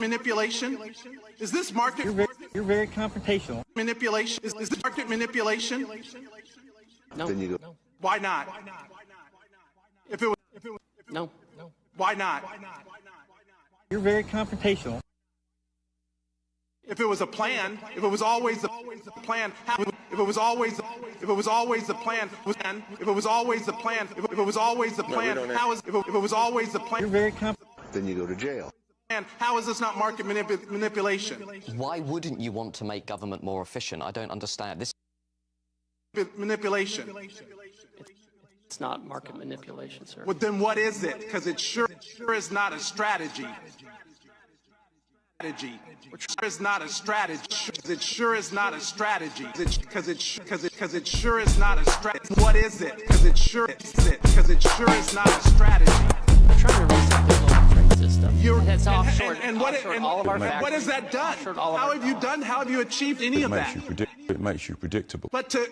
manipulation? Is this market? You're very confrontational. Manipulation? Is this market manipulation? No. Then you go. No. Why not? If it was, No. why not? You're very confrontational. If it was a plan, if it was always the plan, how, if it was always the plan, if it was always the plan, if it was always the plan, how is, if it was always the plan, You're very Then you go to jail. how is this not market manipulation? Why wouldn't you want to make government more efficient? I don't understand. This Manipulation. It's not market manipulation, sir. Well, then what is it? Because it sure is not a strategy. Which is not a strategy. It sure is not a strategy. Because it sure is not a strategy. What is it? Because it sure is not a strategy. We're trying to reset the global trade system. That's offshore. All of our factories. What has that done? How have you done? How have you achieved any of that? It makes you predictable. But to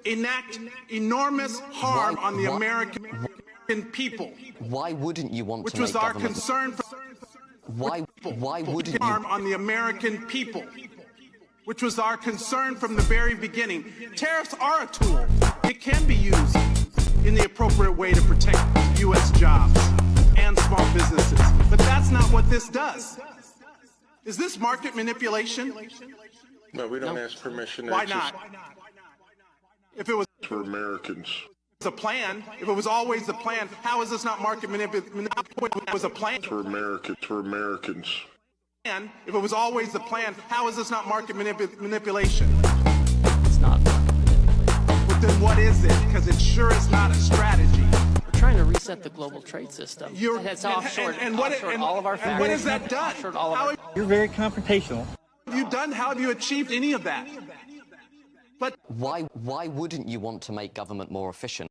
enact enormous harm on the American people, why wouldn't you want which to make was our government... concern. Why wouldn't you... harm on the American people, which was our concern from the very beginning. Tariffs are a tool. It can be used in the appropriate way to protect U.S. jobs and small businesses. But that's not what this does. Is this market manipulation? No, we don't ask permission. Why not? If it was For Americans. a plan, if it was always the plan, how is this not market manipulation? It was a plan. For Americans. And if it was always the plan, how is this not market manipulation? It's not market manipulation. But then what is it? Because it sure is not a strategy. We're trying to reset the global trade system. That's offshore. All of our factories. What has that done? How have You're very confrontational. you done? How have you achieved any of that? But Why wouldn't you want to make government more efficient?